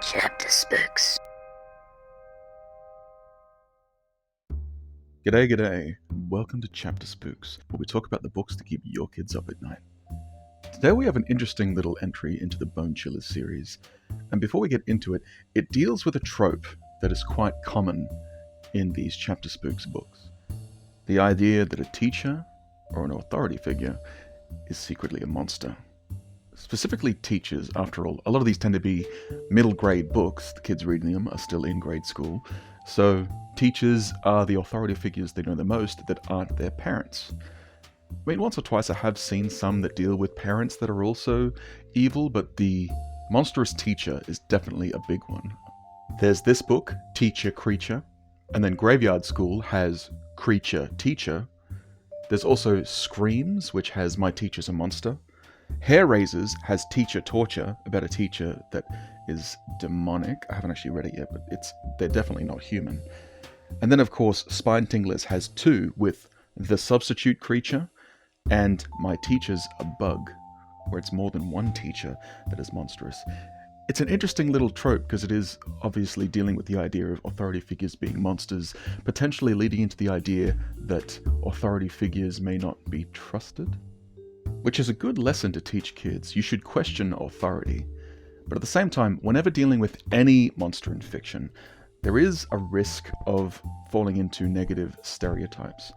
Chapter Spooks. G'day, and welcome to Chapter Spooks, where we talk about the books to keep your kids up at night. Today we have an interesting little entry into the Bone Chillers series, and before we get into it, it deals with a trope that is quite common in these Chapter Spooks books. The idea that a teacher, or an authority figure, is secretly a monster. Specifically teachers, after all. A lot of these tend to be middle grade books. The kids reading them are still in grade school. So teachers are the authority figures they know the most that aren't their parents. I mean, once or twice I have seen some that deal with parents that are also evil, but the monstrous teacher is definitely a big one. There's this book, Teacher Creature, and then Graveyard School has Creature Teacher. There's also Screams, which has My Teacher's a Monster. Hair Raisers has Teacher Torture, about a teacher that is demonic. I haven't actually read it yet, but they're definitely not human. And then, of course, Spine Tinglers has two, with The Substitute Creature and My Teacher's a Bug, where it's more than one teacher that is monstrous. It's an interesting little trope because it is obviously dealing with the idea of authority figures being monsters, potentially leading into the idea that authority figures may not be trusted. Which is a good lesson to teach kids. You should question authority. But at the same time, whenever dealing with any monster in fiction, there is a risk of falling into negative stereotypes.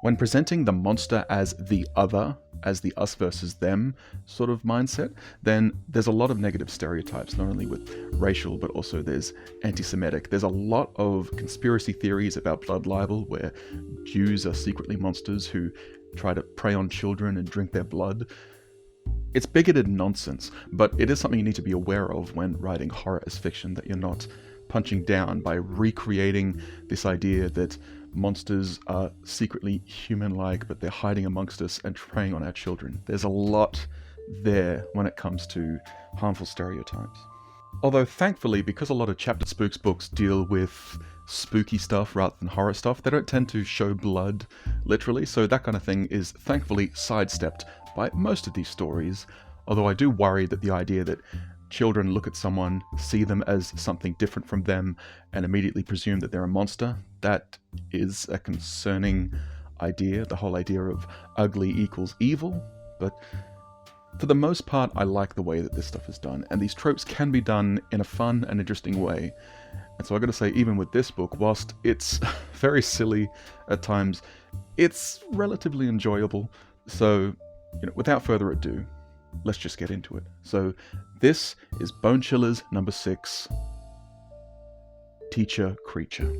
When presenting the monster as the other, as the us versus them sort of mindset, then there's a lot of negative stereotypes, not only with racial, but also there's anti-Semitic. There's a lot of conspiracy theories about blood libel, where Jews are secretly monsters who try to prey on children and drink their blood. It's bigoted nonsense, but it is something you need to be aware of when writing horror as fiction, that you're not punching down by recreating this idea that monsters are secretly human-like, but they're hiding amongst us and preying on our children. There's a lot there when it comes to harmful stereotypes. Although thankfully, because a lot of Chapter Spooks books deal with spooky stuff rather than horror stuff, they don't tend to show blood, literally, so that kind of thing is thankfully sidestepped by most of these stories, although I do worry that the idea that children look at someone, see them as something different from them, and immediately presume that they're a monster, that is a concerning idea, the whole idea of ugly equals evil, but for the most part, I like the way that this stuff is done, and these tropes can be done in a fun and interesting way. And so I gotta say, even with this book, whilst it's very silly at times, it's relatively enjoyable. So, without further ado, let's just get into it. So, this is Bone Chillers number 6, Teacher Creature.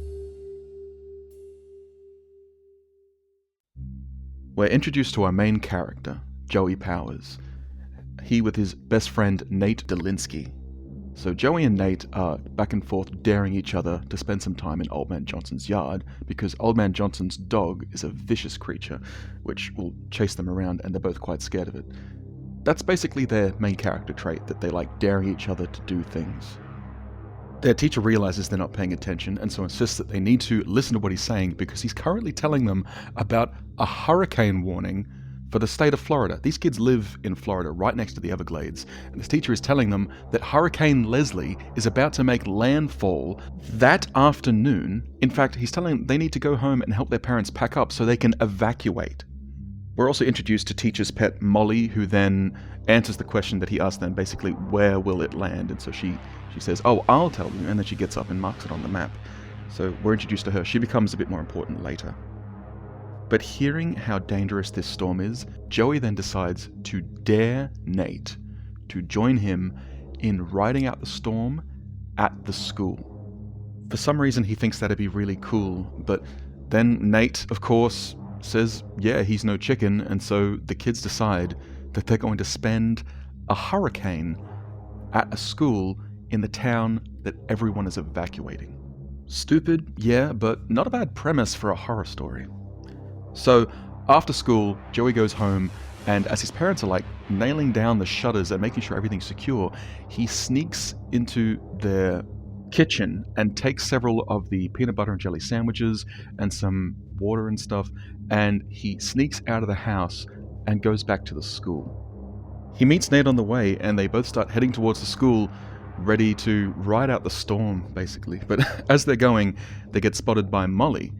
We're introduced to our main character, Joey Powers. He with his best friend Nate Delinsky. So Joey and Nate are back and forth daring each other to spend some time in Old Man Johnson's yard, because Old Man Johnson's dog is a vicious creature which will chase them around, and they're both quite scared of it. That's basically their main character trait, that they like daring each other to do things. Their teacher realizes they're not paying attention, and so insists that they need to listen to what he's saying, because he's currently telling them about a hurricane warning for the state of Florida. These kids live in Florida, right next to the Everglades, and this teacher is telling them that Hurricane Leslie is about to make landfall that afternoon. In fact, he's telling them they need to go home and help their parents pack up so they can evacuate. We're also introduced to teacher's pet Molly, who then answers the question that he asked them, basically, where will it land? And so she says, oh, I'll tell you, and then she gets up and marks it on the map. So we're introduced to her. She becomes a bit more important later. But hearing how dangerous this storm is, Joey then decides to dare Nate to join him in riding out the storm at the school. For some reason he thinks that'd be really cool, but then Nate, of course, says, yeah, he's no chicken, and so the kids decide that they're going to spend a hurricane at a school in the town that everyone is evacuating. Stupid, yeah, but not a bad premise for a horror story. So, after school, Joey goes home, and as his parents are nailing down the shutters and making sure everything's secure, he sneaks into their kitchen and takes several of the peanut butter and jelly sandwiches and some water and stuff, and he sneaks out of the house and goes back to the school. He meets Nate on the way, and they both start heading towards the school ready to ride out the storm, basically. But as they're going, they get spotted by Molly,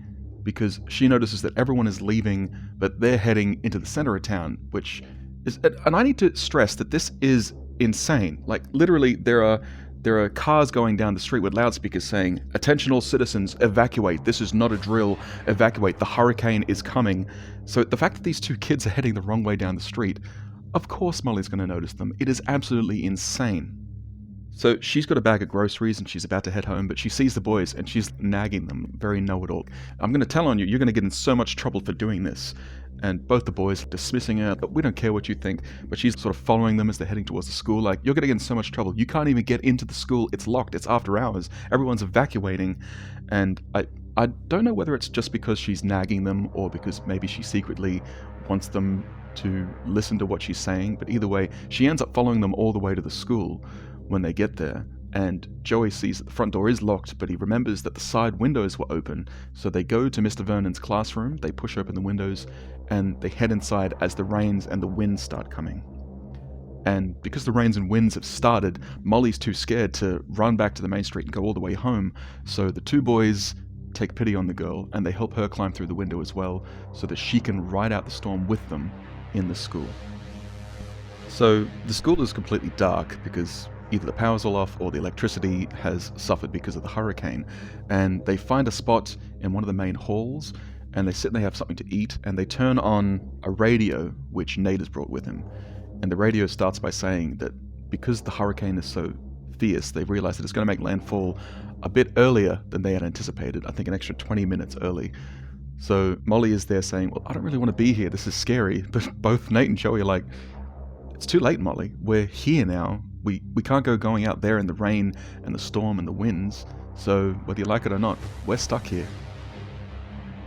because she notices that everyone is leaving, but they're heading into the center of town, which is... And I need to stress that this is insane. Like, literally, there are cars going down the street with loudspeakers saying, "Attention all citizens, evacuate. This is not a drill. Evacuate. The hurricane is coming." So the fact that these two kids are heading the wrong way down the street, of course Molly's going to notice them. It is absolutely insane. So she's got a bag of groceries and she's about to head home, but she sees the boys and she's nagging them, very know-it-all. "I'm going to tell on you, you're going to get in so much trouble for doing this." And both the boys are dismissing her, "But we don't care what you think." But she's sort of following them as they're heading towards the school, like, "You're going to get in so much trouble. You can't even get into the school. It's locked. It's after hours. Everyone's evacuating." And I don't know whether it's just because she's nagging them or because maybe she secretly wants them to listen to what she's saying. But either way, she ends up following them all the way to the school when they get there. And Joey sees that the front door is locked, but he remembers that the side windows were open. So they go to Mr. Vernon's classroom, they push open the windows, and they head inside as the rains and the winds start coming. And because the rains and winds have started, Molly's too scared to run back to the main street and go all the way home. So the two boys take pity on the girl, and they help her climb through the window as well, so that she can ride out the storm with them in the school. So the school is completely dark because either the power's all off or the electricity has suffered because of the hurricane. And they find a spot in one of the main halls, and they sit and they have something to eat, and they turn on a radio, which Nate has brought with him. And the radio starts by saying that because the hurricane is so fierce, they've realized that it's going to make landfall a bit earlier than they had anticipated. I think an extra 20 minutes early. So Molly is there saying, "Well, I don't really want to be here. This is scary." But both Nate and Joey are like, "It's too late, Molly. We're here now. We can't go going out there in the rain and the storm and the winds. So whether you like it or not, we're stuck here."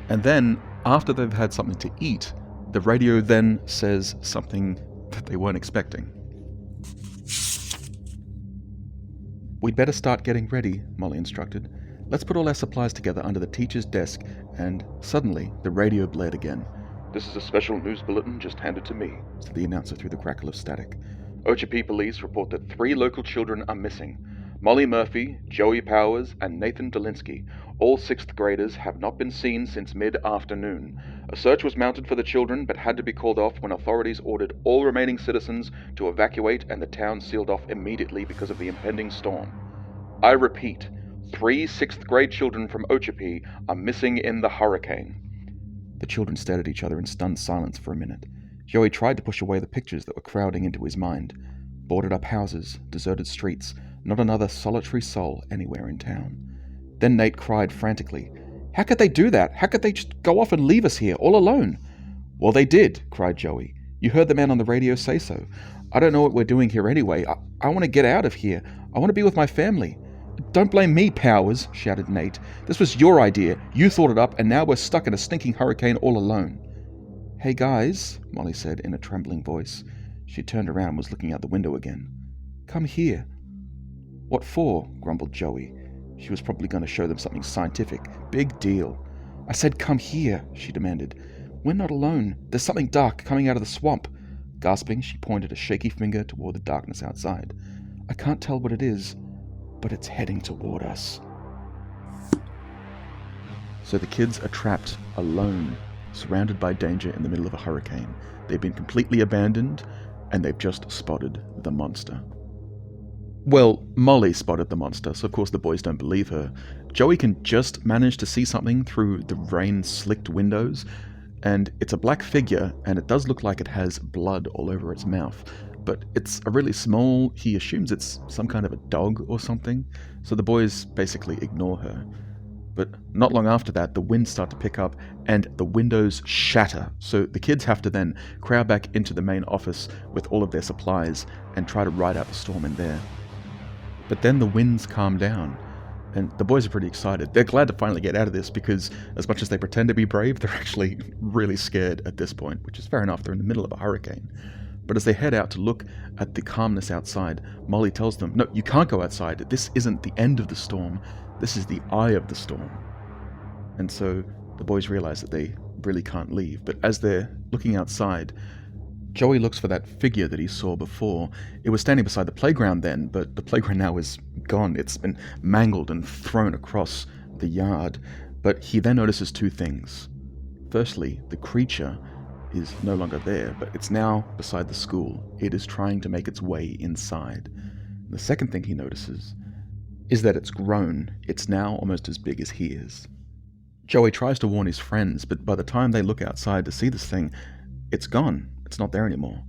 And then, after they've had something to eat, the radio then says something that they weren't expecting. "We'd better start getting ready," Molly instructed. "Let's put all our supplies together under the teacher's desk." And suddenly, the radio blared again. "This is a special news bulletin just handed to me," said the announcer through the crackle of static. "Okeechobee police report that 3 local children are missing. Molly Murphy, Joey Powers, and Nathan Dolinsky. All 6th graders have not been seen since mid-afternoon. A search was mounted for the children, but had to be called off when authorities ordered all remaining citizens to evacuate, and the town sealed off immediately because of the impending storm. I repeat, 3 6th grade children from Okeechobee are missing in the hurricane." The children stared at each other in stunned silence for a minute. Joey tried to push away the pictures that were crowding into his mind. Boarded up houses, deserted streets, not another solitary soul anywhere in town. Then Nate cried frantically, "How could they do that? How could they just go off and leave us here, all alone?" "Well, they did," cried Joey. "You heard the man on the radio say so. I don't know what we're doing here anyway. I want to get out of here. I want to be with my family." "Don't blame me, Powers," shouted Nate. "This was your idea. You thought it up, and now we're stuck in a stinking hurricane all alone." "Hey guys," Molly said in a trembling voice. She turned around and was looking out the window again. "Come here." "What for?" grumbled Joey. She was probably going to show them something scientific. Big deal. "I said come here," she demanded. "We're not alone. There's something dark coming out of the swamp." Gasping, she pointed a shaky finger toward the darkness outside. "I can't tell what it is, but it's heading toward us." So the kids are trapped, alone, surrounded by danger in the middle of a hurricane. They've been completely abandoned, and they've just spotted the monster. Well, Molly spotted the monster, so of course the boys don't believe her. Joey can just manage to see something through the rain-slicked windows, and it's a black figure, and it does look like it has blood all over its mouth. But it's a really small, he assumes it's some kind of a dog or something, so the boys basically ignore her. But not long after that, the winds start to pick up, and the windows shatter, so the kids have to then crowd back into the main office with all of their supplies and try to ride out the storm in there. But then the winds calm down, and the boys are pretty excited. They're glad to finally get out of this because as much as they pretend to be brave, they're actually really scared at this point, which is fair enough, they're in the middle of a hurricane. But as they head out to look at the calmness outside, Molly tells them, "No, you can't go outside. This isn't the end of the storm. This is the eye of the storm." And so the boys realize that they really can't leave. But as they're looking outside, Joey looks for that figure that he saw before. It was standing beside the playground then, but the playground now is gone. It's been mangled and thrown across the yard. But he then notices two things. Firstly, the creature is no longer there, but it's now beside the school. It is trying to make its way inside. The second thing he notices is that it's grown. It's now almost as big as he is. Joey tries to warn his friends, but by the time they look outside to see this thing, it's gone. It's not there anymore.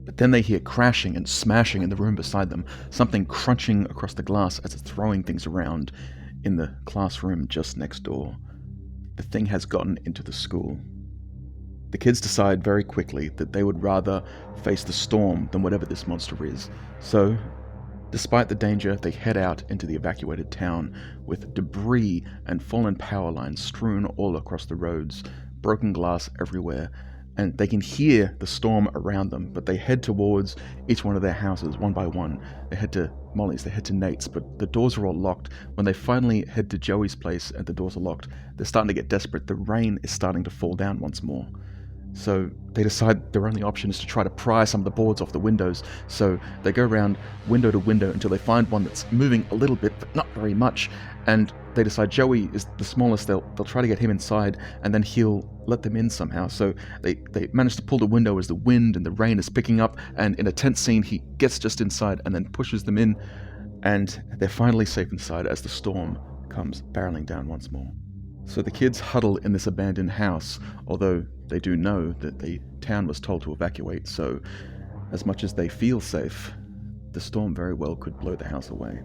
But then they hear crashing and smashing in the room beside them, something crunching across the glass as it's throwing things around in the classroom just next door. The thing has gotten into the school. The kids decide very quickly that they would rather face the storm than whatever this monster is. So, despite the danger, they head out into the evacuated town with debris and fallen power lines strewn all across the roads, broken glass everywhere, and they can hear the storm around them, but they head towards each one of their houses one by one. They head to Molly's, they head to Nate's, but the doors are all locked. When they finally head to Joey's place and the doors are locked, they're starting to get desperate. The rain is starting to fall down once more. So they decide their only option is to try to pry some of the boards off the windows. So they go around window to window until they find one that's moving a little bit, but not very much. And they decide Joey is the smallest. They'll try to get him inside, and then he'll let them in somehow. So they manage to pull the window as the wind and the rain is picking up. And in a tense scene, he gets just inside and then pushes them in. And they're finally safe inside as the storm comes barreling down once more. So the kids huddle in this abandoned house, although they do know that the town was told to evacuate, so as much as they feel safe, the storm very well could blow the house away.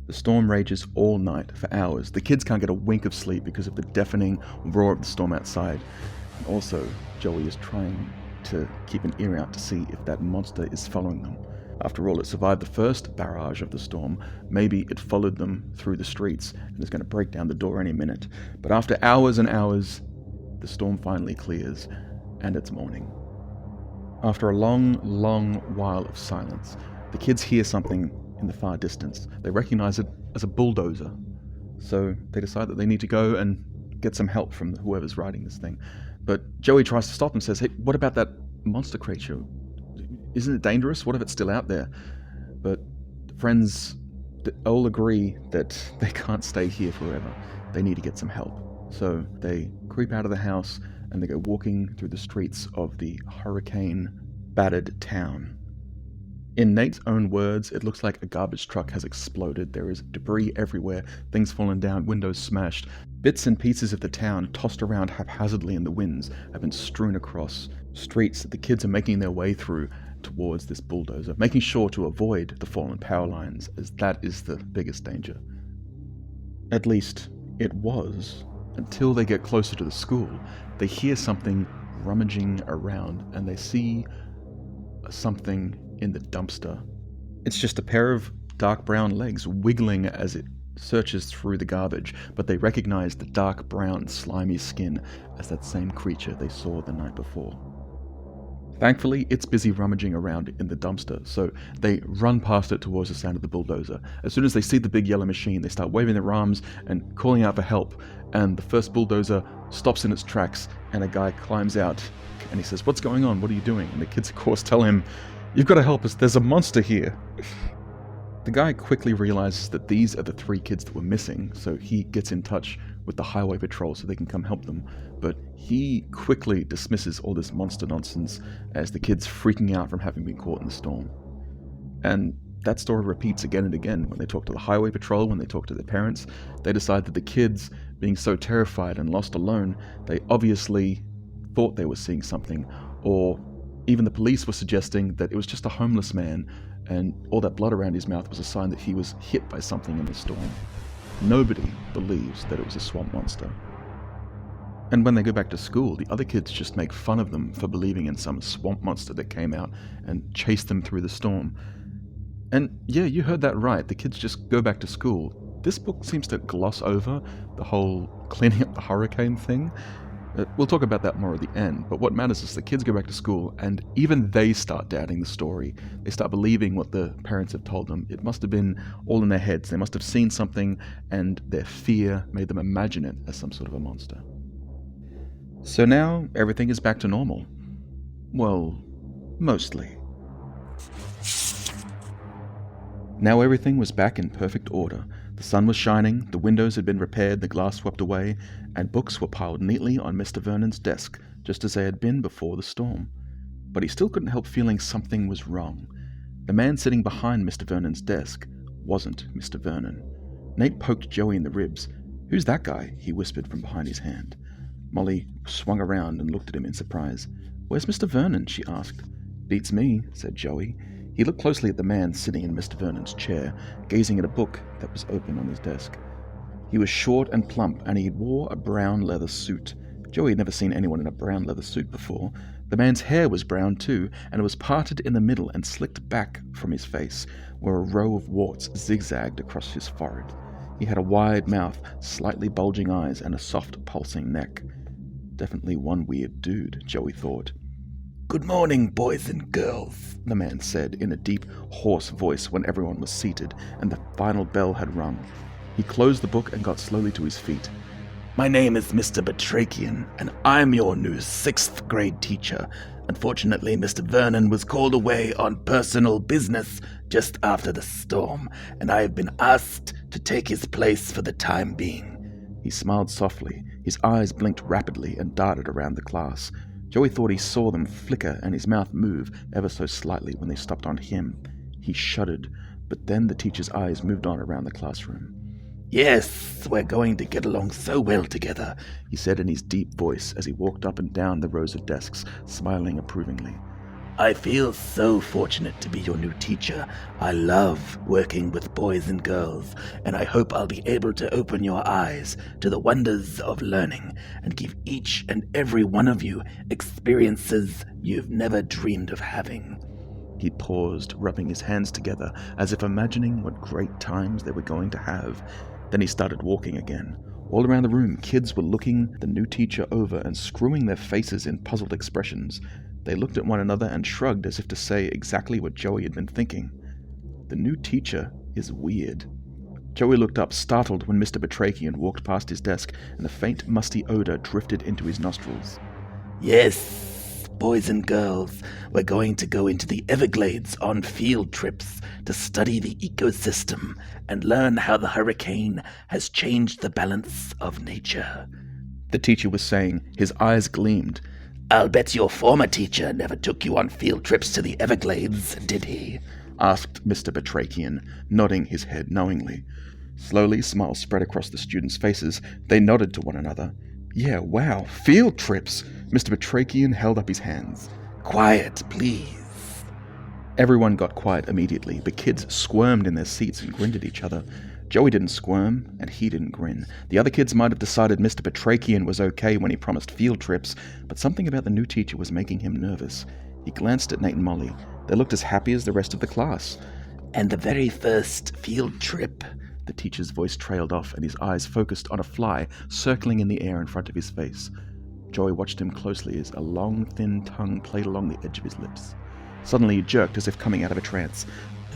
The storm rages all night for hours. The kids can't get a wink of sleep because of the deafening roar of the storm outside. And also, Joey is trying to keep an ear out to see if that monster is following them. After all, it survived the first barrage of the storm. Maybe it followed them through the streets and is going to break down the door any minute. But after hours and hours, the storm finally clears, and it's morning. After a long, long while of silence, the kids hear something in the far distance. They recognize it as a bulldozer. So they decide that they need to go and get some help from whoever's riding this thing. But Joey tries to stop and says, "Hey, what about that monster creature? Isn't it dangerous? What if it's still out there?" But friends all agree that they can't stay here forever. They need to get some help. So they creep out of the house and they go walking through the streets of the hurricane-battered town. In Nate's own words, it looks like a garbage truck has exploded. There is debris everywhere, things fallen down, windows smashed. Bits and pieces of the town, tossed around haphazardly in the winds, have been strewn across streets that the kids are making their way through towards this bulldozer, making sure to avoid the fallen power lines, as that is the biggest danger. At least, it was, until they get closer to the school. They hear something rummaging around, and they see something in the dumpster. It's just a pair of dark brown legs wiggling as it searches through the garbage, but they recognize the dark brown slimy skin as that same creature they saw the night before. Thankfully, it's busy rummaging around in the dumpster, so they run past it towards the sound of the bulldozer. As soon as they see the big yellow machine, they start waving their arms and calling out for help, and the first bulldozer stops in its tracks, and a guy climbs out, and he says, "What's going on? What are you doing?" And the kids, of course, tell him, "You've got to help us, there's a monster here." The guy quickly realizes that these are the 3 kids that were missing, so he gets in touch with the highway patrol so they can come help them. But he quickly dismisses all this monster nonsense as the kids freaking out from having been caught in the storm. And that story repeats again and again. When they talk to the highway patrol, when they talk to their parents, they decide that the kids, being so terrified and lost alone, they obviously thought they were seeing something, or even the police were suggesting that it was just a homeless man, and all that blood around his mouth was a sign that he was hit by something in the storm. Nobody believes that it was a swamp monster. And when they go back to school, the other kids just make fun of them for believing in some swamp monster that came out and chased them through the storm. And yeah, you heard that right, the kids just go back to school. This book seems to gloss over the whole cleaning up the hurricane thing. We'll talk about that more at the end, but what matters is the kids go back to school, and even they start doubting the story. They start believing what the parents have told them. It must have been all in their heads. They must have seen something, and their fear made them imagine it as some sort of a monster. So now, everything is back to normal. Well, mostly. Now everything was back in perfect order. The sun was shining, the windows had been repaired, the glass swept away, and books were piled neatly on Mr. Vernon's desk, just as they had been before the storm. But he still couldn't help feeling something was wrong. The man sitting behind Mr. Vernon's desk wasn't Mr. Vernon. Nate poked Joey in the ribs. "Who's that guy?" he whispered from behind his hand. Molly swung around and looked at him in surprise. "Where's Mr. Vernon?" she asked. "Beats me," said Joey. He looked closely at the man sitting in Mr. Vernon's chair, gazing at a book that was open on his desk. He was short and plump, and he wore a brown leather suit. Joey had never seen anyone in a brown leather suit before. The man's hair was brown too, and it was parted in the middle and slicked back from his face, where a row of warts zigzagged across his forehead. He had a wide mouth, slightly bulging eyes, and a soft, pulsing neck. Definitely one weird dude, Joey thought. "Good morning, boys and girls," the man said in a deep, hoarse voice when everyone was seated and the final bell had rung. He closed the book and got slowly to his feet. "My name is Mr. Batrachian, and I'm your new 6th grade teacher. Unfortunately, Mr. Vernon was called away on personal business just after the storm, and I have been asked to take his place for the time being." He smiled softly. His eyes blinked rapidly and darted around the class. Joey thought he saw them flicker and his mouth move ever so slightly when they stopped on him. He shuddered, but then the teacher's eyes moved on around the classroom. "Yes, we're going to get along so well together," he said in his deep voice as he walked up and down the rows of desks, smiling approvingly. "I feel so fortunate to be your new teacher. I love working with boys and girls, and I hope I'll be able to open your eyes to the wonders of learning and give each and every one of you experiences you've never dreamed of having." He paused, rubbing his hands together as if imagining what great times they were going to have. Then he started walking again. All around the room, kids were looking the new teacher over and screwing their faces in puzzled expressions. They looked at one another and shrugged as if to say exactly what Joey had been thinking. The new teacher is weird. Joey looked up, startled, when Mr. Batrachian walked past his desk and a faint, musty odor drifted into his nostrils. "Yes, boys and girls, we're going to go into the Everglades on field trips to study the ecosystem and learn how the hurricane has changed the balance of nature," the teacher was saying. His eyes gleamed. "I'll bet your former teacher never took you on field trips to the Everglades, did he?" asked Mr. Batrachian, nodding his head knowingly. Slowly, smiles spread across the students' faces. They nodded to one another. "Yeah, wow, field trips!" Mr. Batrachian held up his hands. "Quiet, please." Everyone got quiet immediately, but kids squirmed in their seats and grinned at each other. Joey didn't squirm, and he didn't grin. The other kids might have decided Mr. Batrachian was okay when he promised field trips, but something about the new teacher was making him nervous. He glanced at Nate and Molly. They looked as happy as the rest of the class. "And the very first field trip," the teacher's voice trailed off, and his eyes focused on a fly circling in the air in front of his face. Joey watched him closely as a long, thin tongue played along the edge of his lips. Suddenly he jerked as if coming out of a trance.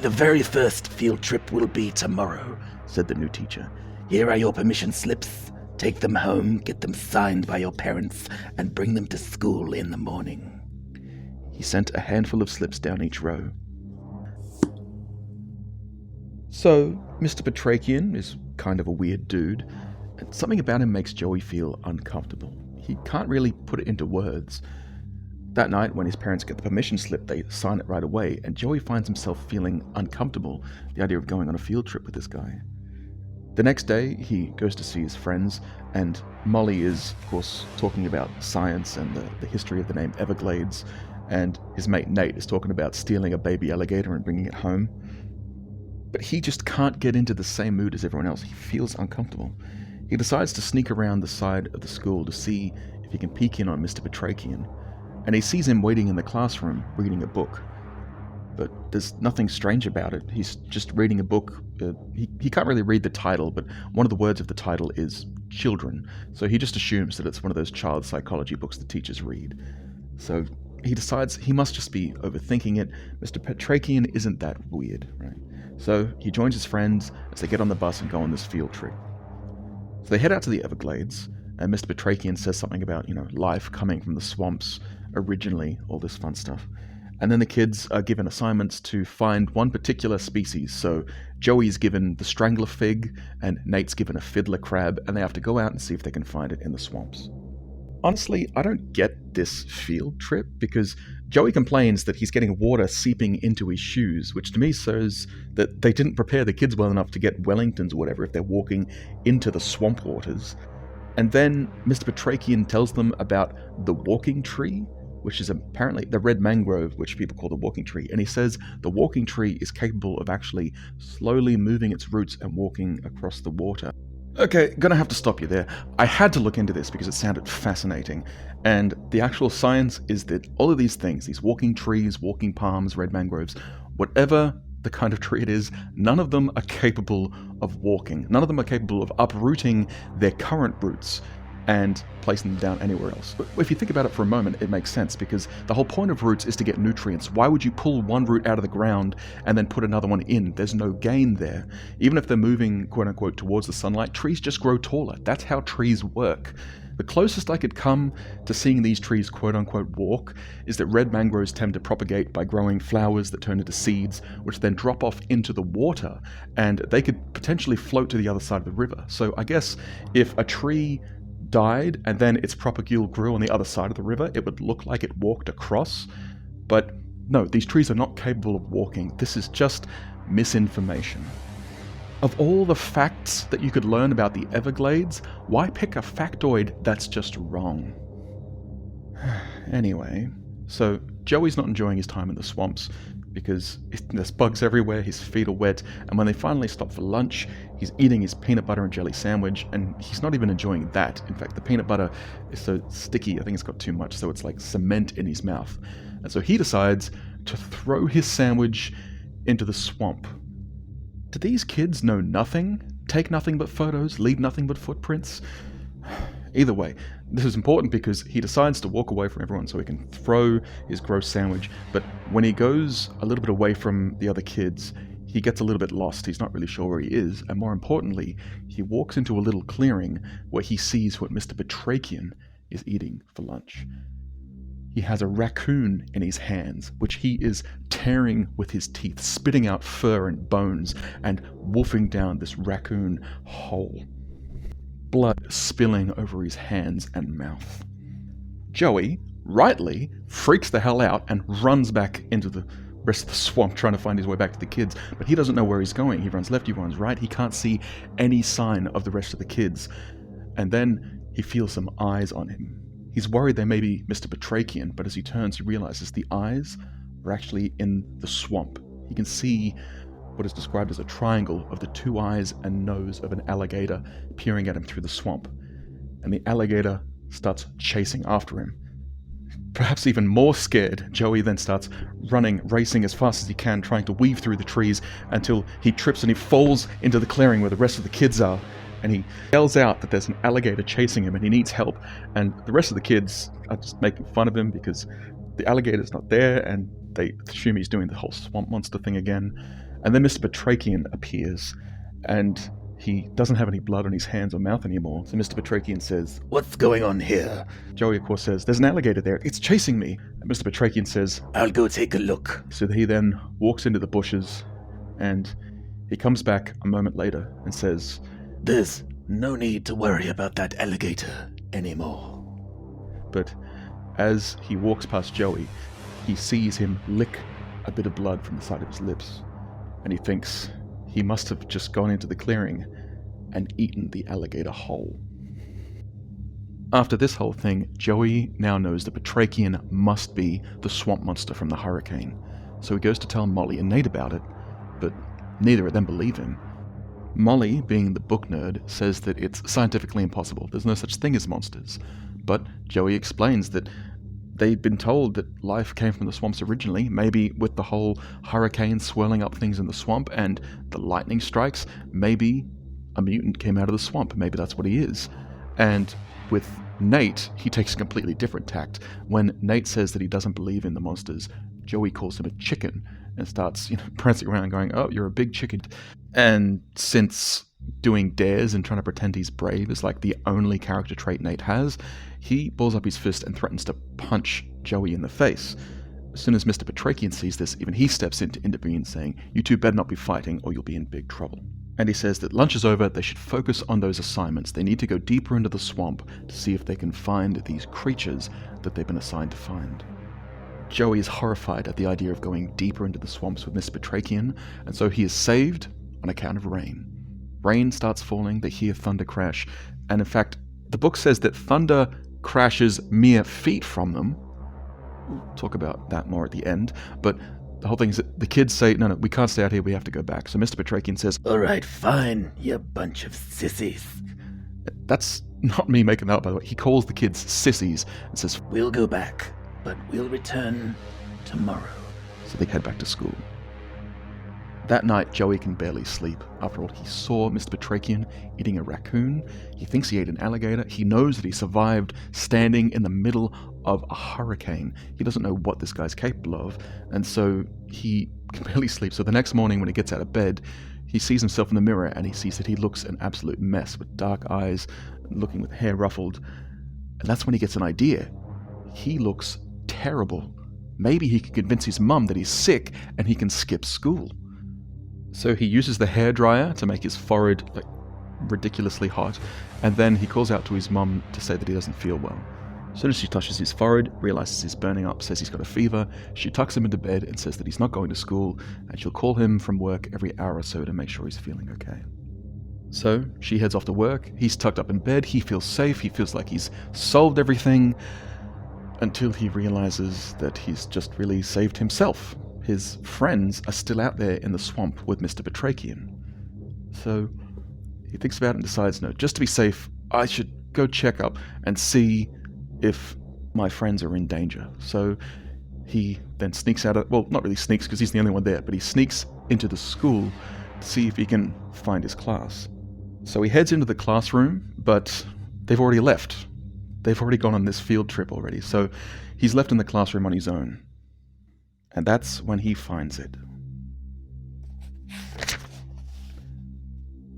"The very first field trip will be tomorrow," said the new teacher. "Here are your permission slips. Take them home, get them signed by your parents, and bring them to school in the morning." He sent a handful of slips down each row. So, Mr. Batrachian is kind of a weird dude. Something about him makes Joey feel uncomfortable. He can't really put it into words. That night, when his parents get the permission slip, they sign it right away, and Joey finds himself feeling uncomfortable, the idea of going on a field trip with this guy. The next day, he goes to see his friends, and Molly is, of course, talking about science and the history of the name Everglades, and his mate Nate is talking about stealing a baby alligator and bringing it home. But he just can't get into the same mood as everyone else. He feels uncomfortable. He decides to sneak around the side of the school to see if he can peek in on Mr. Batrachian, and he sees him waiting in the classroom reading a book. But there's nothing strange about it. He's just reading a book. He can't really read the title, but one of the words of the title is children. So he just assumes that it's one of those child psychology books the teachers read. So he decides he must just be overthinking it. Mr. Batrachian isn't that weird, right? So he joins his friends as they get on the bus and go on this field trip. So they head out to the Everglades, And Mr. Batrachian says something about, life coming from the swamps originally, all this fun stuff. And then the kids are given assignments to find one particular species. So Joey's given the strangler fig, and Nate's given a fiddler crab, and they have to go out and see if they can find it in the swamps. Honestly, I don't get this field trip, because Joey complains that he's getting water seeping into his shoes, which to me shows that they didn't prepare the kids well enough to get Wellingtons or whatever if they're walking into the swamp waters. And then Mr. Batrachian tells them about the walking tree, which is apparently the red mangrove, which people call the walking tree. And he says the walking tree is capable of actually slowly moving its roots and walking across the water. Okay, gonna have to stop you there. I had to look into this because it sounded fascinating. And the actual science is that all of these things, these walking trees, walking palms, red mangroves, whatever the kind of tree it is, none of them are capable of walking. None of them are capable of uprooting their current roots and placing them down anywhere else. But if you think about it for a moment, it makes sense, because the whole point of roots is to get nutrients. Why would you pull one root out of the ground and then put another one in? There's no gain there. Even if they're moving, quote unquote, towards the sunlight, trees just grow taller. That's how trees work. The closest I could come to seeing these trees, quote unquote, walk is that red mangroves tend to propagate by growing flowers that turn into seeds, which then drop off into the water, and they could potentially float to the other side of the river. So I guess if a tree died and then its propagule grew on the other side of the river, it would look like it walked across. But no, these trees are not capable of walking. This is just misinformation. Of all the facts that you could learn about the Everglades, why pick a factoid that's just wrong? Anyway, so Joey's not enjoying his time in the swamps because there's bugs everywhere, his feet are wet, and when they finally stop for lunch, he's eating his peanut butter and jelly sandwich, and he's not even enjoying that. In fact, the peanut butter is so sticky, I think it's got too much, so it's like cement in his mouth. And so he decides to throw his sandwich into the swamp. Do these kids know nothing? Take nothing but photos? Leave nothing but footprints? Either way, this is important because he decides to walk away from everyone so he can throw his gross sandwich, but when he goes a little bit away from the other kids, he gets a little bit lost. He's not really sure where he is, and more importantly, he walks into a little clearing where he sees what Mr. Batrachian is eating for lunch. He has a raccoon in his hands, which he is tearing with his teeth, spitting out fur and bones, and wolfing down this raccoon whole. Blood spilling over his hands and mouth. Joey, rightly, freaks the hell out and runs back into the rest of the swamp trying to find his way back to the kids, but he doesn't know where he's going. He runs left, he runs right, he can't see any sign of the rest of the kids. And then he feels some eyes on him. He's worried they may be Mr. Batrachian, but as he turns, he realizes the eyes are actually in the swamp. He can see what is described as a triangle of the two eyes and nose of an alligator peering at him through the swamp. And the alligator starts chasing after him. Perhaps even more scared, Joey then starts running, racing as fast as he can, trying to weave through the trees until he trips and he falls into the clearing where the rest of the kids are. And he yells out that there's an alligator chasing him and he needs help. And the rest of the kids are just making fun of him because the alligator's not there and they assume he's doing the whole swamp monster thing again. And then Mr. Batrachian appears, and he doesn't have any blood on his hands or mouth anymore. So Mr. Batrachian says, "What's going on here?" Joey, of course, says, "There's an alligator there. It's chasing me." And Mr. Batrachian says, "I'll go take a look." So he then walks into the bushes, and he comes back a moment later and says, "There's no need to worry about that alligator anymore." But as he walks past Joey, he sees him lick a bit of blood from the side of his lips. And he thinks he must have just gone into the clearing and eaten the alligator whole. After this whole thing, Joey now knows that Batrachian must be the swamp monster from the hurricane. So he goes to tell Molly and Nate about it, but neither of them believe him. Molly, being the book nerd, says that it's scientifically impossible. There's no such thing as monsters. But Joey explains that they'd been told that life came from the swamps originally, maybe with the whole hurricane swirling up things in the swamp and the lightning strikes, maybe a mutant came out of the swamp, maybe that's what he is. And with Nate, he takes a completely different tact. When Nate says that he doesn't believe in the monsters, Joey calls him a chicken and starts, prancing around going, "Oh, you're a big chicken." And since doing dares and trying to pretend he's brave is like the only character trait Nate has, he balls up his fist and threatens to punch Joey in the face. As soon as Mr. Petrakian sees this, even he steps in to intervene, saying, "You two better not be fighting or you'll be in big trouble." And he says that lunch is over, they should focus on those assignments. They need to go deeper into the swamp to see if they can find these creatures that they've been assigned to find. Joey is horrified at the idea of going deeper into the swamps with Mr. Petrakian, and so he is saved on account of rain. Rain starts falling, they hear thunder crash, and in fact, the book says that thunder crashes mere feet from them. We'll talk about that more at the end, but the whole thing is that the kids say, no, we can't stay out here, we have to go back. So Mr. Petrakian says, "All right, fine, you bunch of sissies." That's not me making that up, by the way. He calls the kids sissies and says, "We'll go back, but we'll return tomorrow." So they head back to school. That night, Joey can barely sleep. After all, he saw Mr. Petrakian eating a raccoon. He thinks he ate an alligator. He knows that he survived standing in the middle of a hurricane. He doesn't know what this guy's capable of, and so he can barely sleep. So the next morning when he gets out of bed, he sees himself in the mirror and he sees that he looks an absolute mess with dark eyes, looking with hair ruffled. And that's when he gets an idea. He looks terrible. Maybe he can convince his mum that he's sick and he can skip school. So he uses the hairdryer to make his forehead ridiculously hot, and then he calls out to his mum to say that he doesn't feel well. As soon as she touches his forehead, realizes he's burning up, says he's got a fever, she tucks him into bed and says that he's not going to school, and she'll call him from work every hour or so to make sure he's feeling okay. So she heads off to work, he's tucked up in bed, he feels safe, he feels like he's solved everything, until he realizes that he's just really saved himself. His friends are still out there in the swamp with Mr. Petrakian. So he thinks about it and decides, no, just to be safe, I should go check up and see if my friends are in danger. So he then sneaks out of, well, not really sneaks because he's the only one there, but he sneaks into the school to see if he can find his class. So he heads into the classroom, but they've already left. They've already gone on this field trip already. So he's left in the classroom on his own. And that's when he finds it.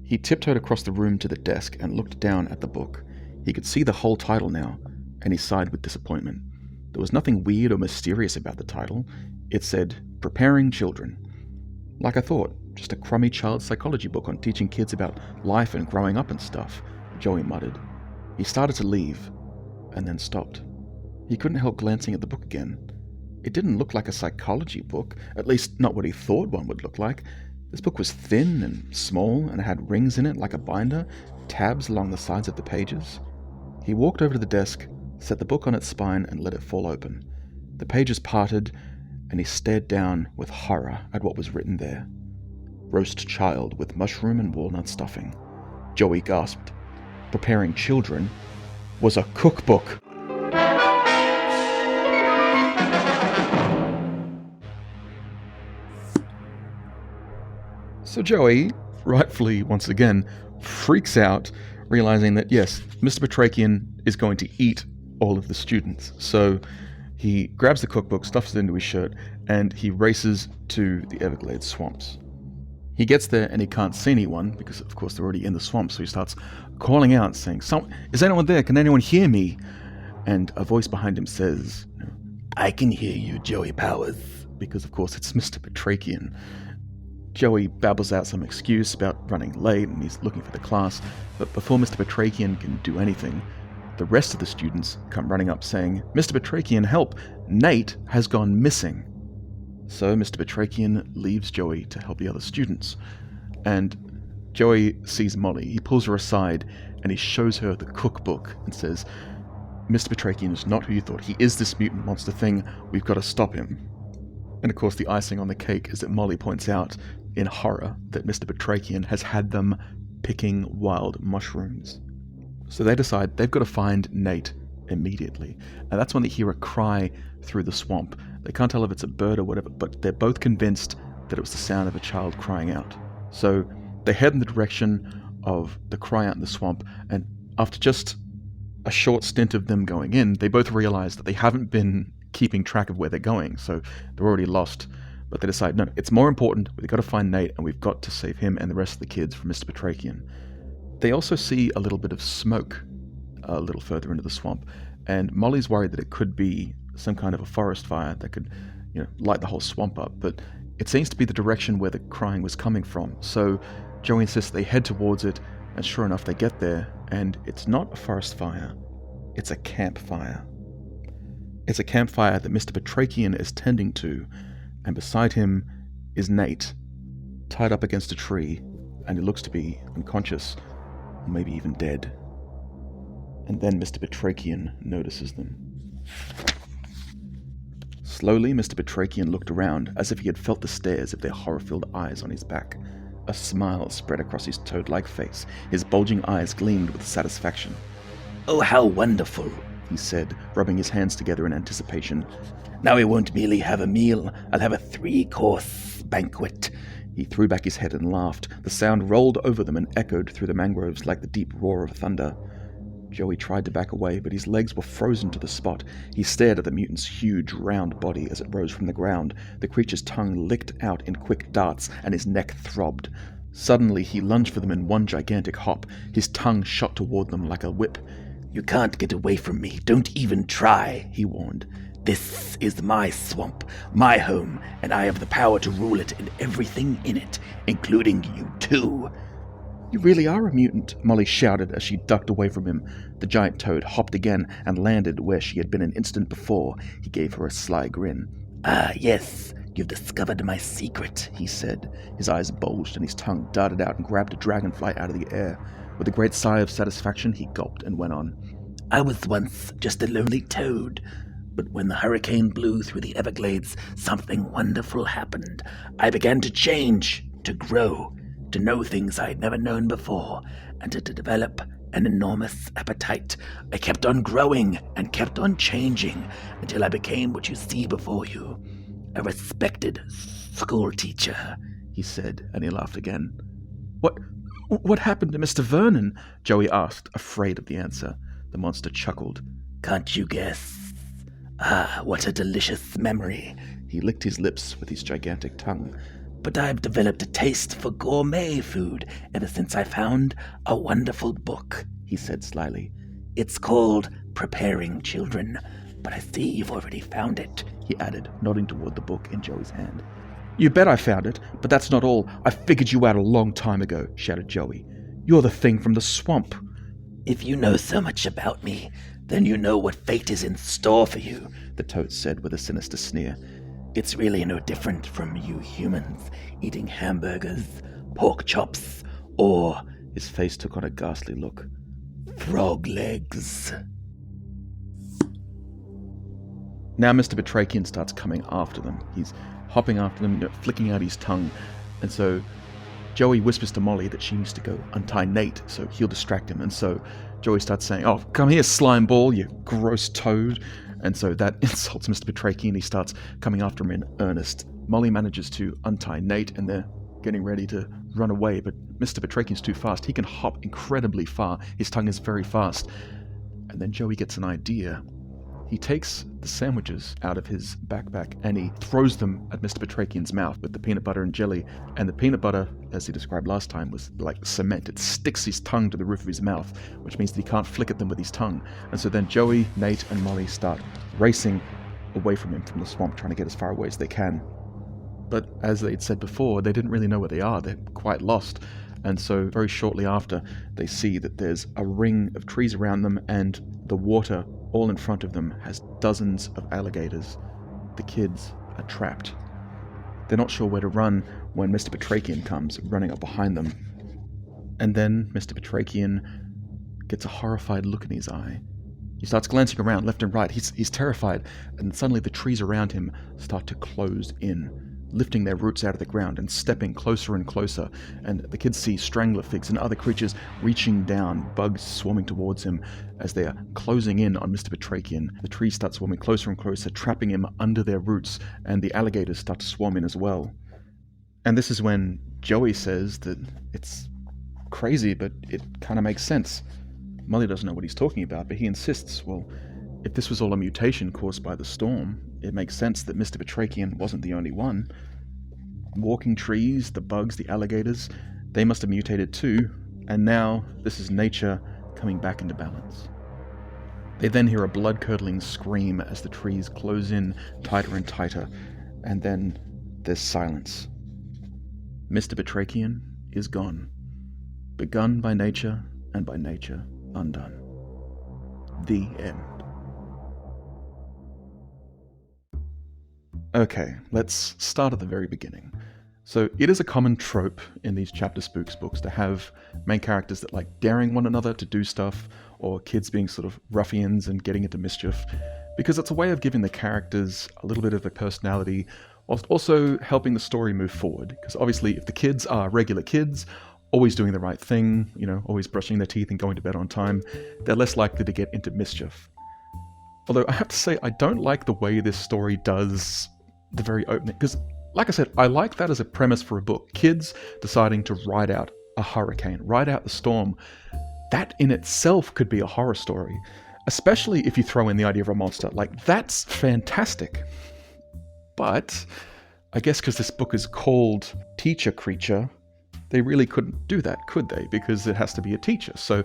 He tiptoed across the room to the desk and looked down at the book. He could see the whole title now, and he sighed with disappointment. There was nothing weird or mysterious about the title. It said, "Preparing Children." Like I thought, just a crummy child psychology book on teaching kids about life and growing up and stuff, Joey muttered. He started to leave, and then stopped. He couldn't help glancing at the book again. It didn't look like a psychology book, at least not what he thought one would look like. This book was thin and small and had rings in it like a binder, tabs along the sides of the pages. He walked over to the desk, set the book on its spine and let it fall open. The pages parted and he stared down with horror at what was written there. "Roast child with mushroom and walnut stuffing." Joey gasped. Preparing Children was a cookbook. So Joey, rightfully once again, freaks out, realizing that yes, Mr. Petrakian is going to eat all of the students. So he grabs the cookbook, stuffs it into his shirt, and he races to the Everglades swamps. He gets there and he can't see anyone because of course they're already in the swamp, so he starts calling out saying, "Is anyone there? Can anyone hear me?" And a voice behind him says, "I can hear you, Joey Powers," because of course it's Mr. Petrakian. Joey babbles out some excuse about running late and he's looking for the class, but before Mr. Petrakian can do anything, the rest of the students come running up saying, "Mr. Petrakian, help! Nate has gone missing." So Mr. Petrakian leaves Joey to help the other students. And Joey sees Molly. He pulls her aside and he shows her the cookbook and says, "Mr. Petrakian is not who you thought. He is this mutant monster thing. We've got to stop him." And of course the icing on the cake is that Molly points out in horror that Mr. Petrakian has had them picking wild mushrooms. So they decide they've got to find Nate immediately. And that's when they hear a cry through the swamp. They can't tell if it's a bird or whatever, but they're both convinced that it was the sound of a child crying out. So they head in the direction of the cry out in the swamp, and after just a short stint of them going in, they both realize that they haven't been keeping track of where they're going, so they're already lost. But they decide, no, it's more important, we've got to find Nate, and we've got to save him and the rest of the kids from Mr. Petrakian. They also see a little bit of smoke a little further into the swamp, and Molly's worried that it could be some kind of a forest fire that could, light the whole swamp up, but it seems to be the direction where the crying was coming from. So Joey insists they head towards it, and sure enough, they get there, and it's not a forest fire, it's a campfire. It's a campfire that Mr. Batrachian is tending to, and beside him is Nate, tied up against a tree, and he looks to be unconscious, or maybe even dead. And then Mr. Batrachian notices them. Slowly, Mr. Batrachian looked around, as if he had felt the stares of their horror-filled eyes on his back. A smile spread across his toad-like face. His bulging eyes gleamed with satisfaction. "Oh, how wonderful," he said, rubbing his hands together in anticipation. "Now I won't merely have a meal, I'll have a 3-course banquet." He threw back his head and laughed. The sound rolled over them and echoed through the mangroves like the deep roar of thunder. Joey tried to back away, but his legs were frozen to the spot. He stared at the mutant's huge, round body as it rose from the ground. The creature's tongue licked out in quick darts, and his neck throbbed. Suddenly, he lunged for them in one gigantic hop. His tongue shot toward them like a whip. "You can't get away from me. Don't even try," he warned. "This is my swamp, my home, and I have the power to rule it and everything in it, including you too." "You really are a mutant," Molly shouted as she ducked away from him. The giant toad hopped again and landed where she had been an instant before. He gave her a sly grin. "Ah, yes, you've discovered my secret," he said. His eyes bulged and his tongue darted out and grabbed a dragonfly out of the air. With a great sigh of satisfaction, he gulped and went on. "I was once just a lonely toad, but when the hurricane blew through the Everglades, something wonderful happened. I began to change, to grow, to know things I had never known before, and to develop an enormous appetite. I kept on growing and kept on changing until I became what you see before you, a respected school teacher," he said, and he laughed again. What happened to Mr. Vernon?" Joey asked, afraid of the answer. The monster chuckled. "Can't you guess? Ah, what a delicious memory." He licked his lips with his gigantic tongue. "But I've developed a taste for gourmet food ever since I found a wonderful book," he said slyly. "It's called Preparing Children, but I see you've already found it," he added, nodding toward the book in Joey's hand. "You bet I found it, but that's not all. I figured you out a long time ago," shouted Joey. "You're the thing from the swamp." "If you know so much about me, then you know what fate is in store for you," the toad said with a sinister sneer. "It's really no different from you humans eating hamburgers, pork chops, or," his face took on a ghastly look, "frog legs." Now Mr. Batrachian starts coming after them. He's hopping after them, flicking out his tongue. And so Joey whispers to Molly that she needs to go untie Nate so he'll distract him. And so Joey starts saying, "Oh, come here, slime ball, you gross toad." And so that insults Mr. Batrachian. He starts coming after him in earnest. Molly manages to untie Nate, and they're getting ready to run away. But Mr. Batrachian's too fast. He can hop incredibly far. His tongue is very fast. And then Joey gets an idea. He takes the sandwiches out of his backpack and he throws them at Mr. Batrachian's mouth with the peanut butter and jelly. And the peanut butter, as he described last time, was like cement. It sticks his tongue to the roof of his mouth, which means that he can't flick at them with his tongue. And so then Joey, Nate, and Molly start racing away from him from the swamp, trying to get as far away as they can. But as they'd said before, they didn't really know where they are. They're quite lost. And so very shortly after, they see that there's a ring of trees around them, and the water all in front of them has dozens of alligators. The kids are trapped. They're not sure where to run when Mr. Batrachian comes running up behind them. And then Mr. Batrachian gets a horrified look in his eye. He starts glancing around left and right. He's terrified, and suddenly the trees around him start to close in, lifting their roots out of the ground and stepping closer and closer. And the kids see strangler figs and other creatures reaching down, bugs swarming towards him as they are closing in on Mr. Batrachian. The trees start swarming closer and closer, trapping him under their roots, and the alligators start to swarm in as well. And this is when Joey says that it's crazy, but it kind of makes sense. Molly doesn't know what he's talking about, but he insists, well, if this was all a mutation caused by the storm, it makes sense that Mr. Batrachian wasn't the only one. Walking trees, the bugs, the alligators, they must have mutated too, And now this is nature coming back into balance. They then hear a blood-curdling scream as the trees close in tighter and tighter, and then there's silence. Mr. Batrachian is gone, begun by nature and by nature undone. The end. Okay, let's start at the very beginning. So it is a common trope in these Chapter Spooks books to have main characters that like daring one another to do stuff, or kids being sort of ruffians and getting into mischief, because it's a way of giving the characters a little bit of a personality, whilst also helping the story move forward. Because obviously if the kids are regular kids, always doing the right thing, always brushing their teeth and going to bed on time, they're less likely to get into mischief. Although I have to say, I don't like the way this story does the very opening, because like I said, I like that as a premise for a book. Kids deciding to ride out a hurricane, ride out the storm. That in itself could be a horror story, especially if you throw in the idea of a monster. Like, that's fantastic. But I guess because this book is called Teacher Creature, they really couldn't do that, could they? Because it has to be a teacher. So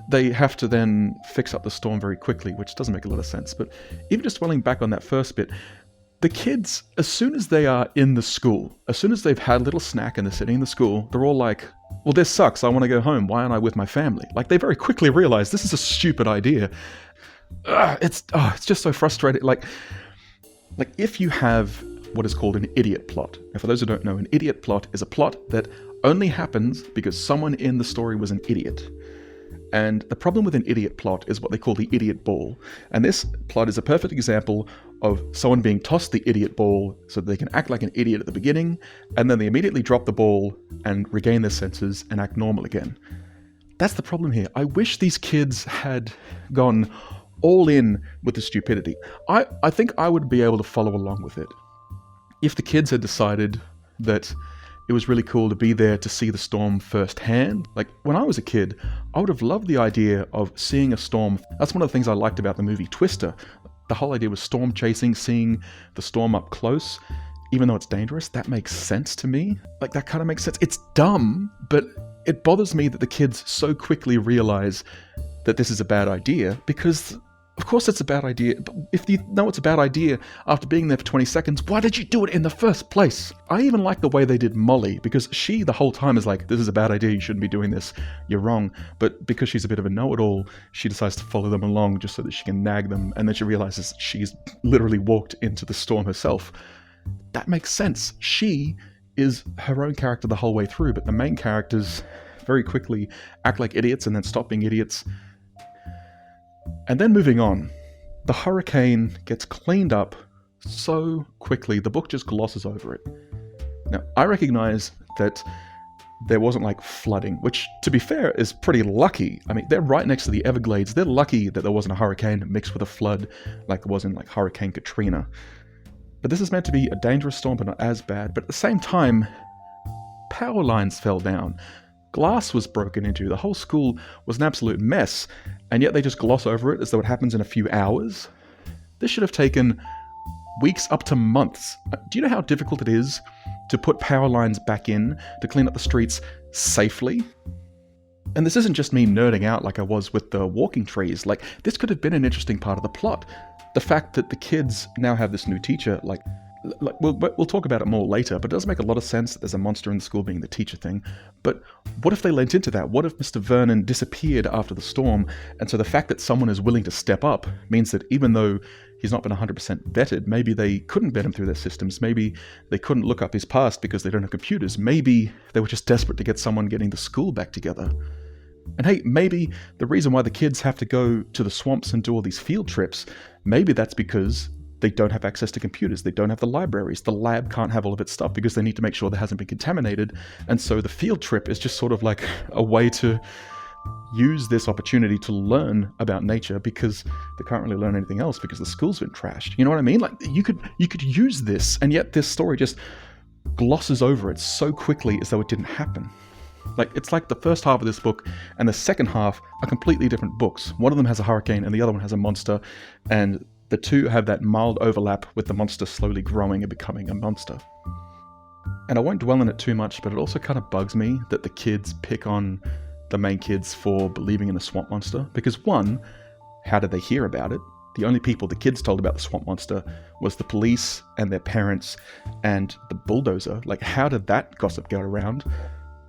they have to then fix up the storm very quickly, which doesn't make a lot of sense. But even just dwelling back on that first bit, the kids, as soon as they are in the school, as soon as they've had a little snack and they're sitting in the school, they're all like, well, this sucks, I want to go home, why aren't I with my family? Like, they very quickly realize this is a stupid idea. It's just so frustrating. Like if you have what is called an idiot plot. And for those who don't know, an idiot plot is a plot that only happens because someone in the story was an idiot. And the problem with an idiot plot is what they call the idiot ball. And this plot is a perfect example of someone being tossed the idiot ball so that they can act like an idiot at the beginning, and then they immediately drop the ball and regain their senses and act normal again. That's the problem here. I wish these kids had gone all in with the stupidity. I think I would be able to follow along with it if the kids had decided that it was really cool to be there to see the storm firsthand. Like, when I was a kid, I would have loved the idea of seeing a storm. That's one of the things I liked about the movie Twister. The whole idea was storm chasing, seeing the storm up close. Even though it's dangerous, that makes sense to me. Like, that kind of makes sense. It's dumb, but it bothers me that the kids so quickly realize that this is a bad idea, because of course it's a bad idea. But if you know it's a bad idea after being there for 20 seconds, why did you do it in the first place? I even like the way they did Molly, because she the whole time is like, this is a bad idea, you shouldn't be doing this, you're wrong. But because she's a bit of a know-it-all, she decides to follow them along just so that she can nag them, and then she realizes she's literally walked into the storm herself. That makes sense. She is her own character the whole way through, but the main characters very quickly act like idiots and then stop being idiots. And then moving on, the hurricane gets cleaned up so quickly, the book just glosses over it. Now, I recognize that there wasn't like flooding, which, to be fair, is pretty lucky. I mean, they're right next to the Everglades. They're lucky that there wasn't a hurricane mixed with a flood like there was in like Hurricane Katrina. But this is meant to be a dangerous storm, but not as bad. But at the same time, power lines fell down. Glass was broken into. The whole school was an absolute mess, and yet they just gloss over it as though it happens in a few hours. This should have taken weeks up to months. Do you know how difficult it is to put power lines back in, to clean up the streets safely? And this isn't just me nerding out like I was with the walking trees. Like, this could have been an interesting part of the plot. The fact that the kids now have this new teacher, like we'll talk about it more later, but it does make a lot of sense that there's a monster in the school being the teacher thing. But what if they lent into that? What if Mr. Vernon disappeared after the storm, and so the fact that someone is willing to step up means that even though he's not been 100% vetted, maybe they couldn't vet him through their systems, maybe they couldn't look up his past because they don't have computers, maybe they were just desperate to get someone getting the school back together. And hey, maybe the reason why the kids have to go to the swamps and do all these field trips, maybe that's because they don't have access to computers, they don't have the libraries, the lab can't have all of its stuff because they need to make sure that hasn't been contaminated, and so the field trip is just sort of like a way to use this opportunity to learn about nature, because they can't really learn anything else because the school's been trashed. You know what I mean? Like, you could use this, and yet this story just glosses over it so quickly as though it didn't happen. Like, it's like the first half of this book and the second half are completely different books. One of them has a hurricane and the other one has a monster, and the two have that mild overlap with the monster slowly growing and becoming a monster. And I won't dwell on it too much, but it also kind of bugs me that the kids pick on the main kids for believing in a swamp monster. Because one, how did they hear about it? The only people the kids told about the swamp monster was the police and their parents and the bulldozer. Like, how did that gossip go around?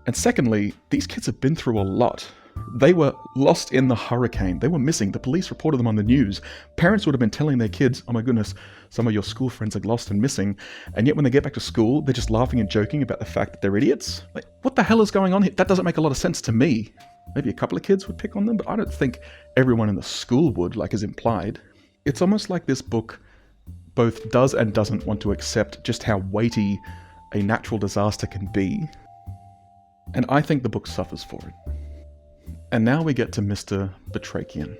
And secondly, these kids have been through a lot. They were lost in the hurricane. They were missing. The police reported them on the news. Parents would have been telling their kids, oh my goodness, some of your school friends are lost and missing. And yet when they get back to school, they're just laughing and joking about the fact that they're idiots. Like, what the hell is going on here? That doesn't make a lot of sense to me. Maybe a couple of kids would pick on them, but I don't think everyone in the school would, like is implied. It's almost like this book both does and doesn't want to accept just how weighty a natural disaster can be. And I think the book suffers for it. And now we get to Mr. Batrachian.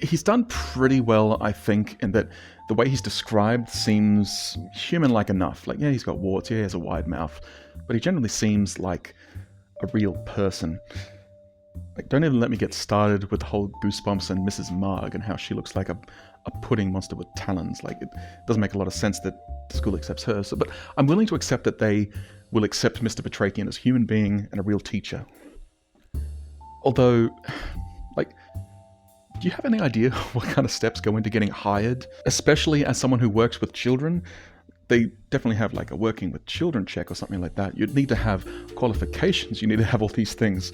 He's done pretty well, I think, in that the way he's described seems human-like enough. Like, yeah, he's got warts, yeah, he has a wide mouth, but he generally seems like a real person. Like, don't even let me get started with the whole Goosebumps and Mrs. Marg and how she looks like a pudding monster with talons. Like, it doesn't make a lot of sense that the school accepts her. But I'm willing to accept that they will accept Mr. Batrachian as a human being and a real teacher. Although, like, do you have any idea what kind of steps go into getting hired? Especially as someone who works with children. They definitely have like a working with children check or something like that. You'd need to have qualifications. You need to have all these things.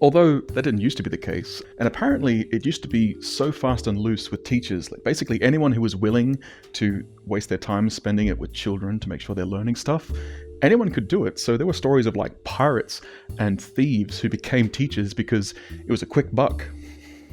Although that didn't used to be the case. And apparently it used to be so fast and loose with teachers. Like, basically anyone who was willing to waste their time spending it with children to make sure they're learning stuff, anyone could do it. So there were stories of like pirates and thieves who became teachers because it was a quick buck.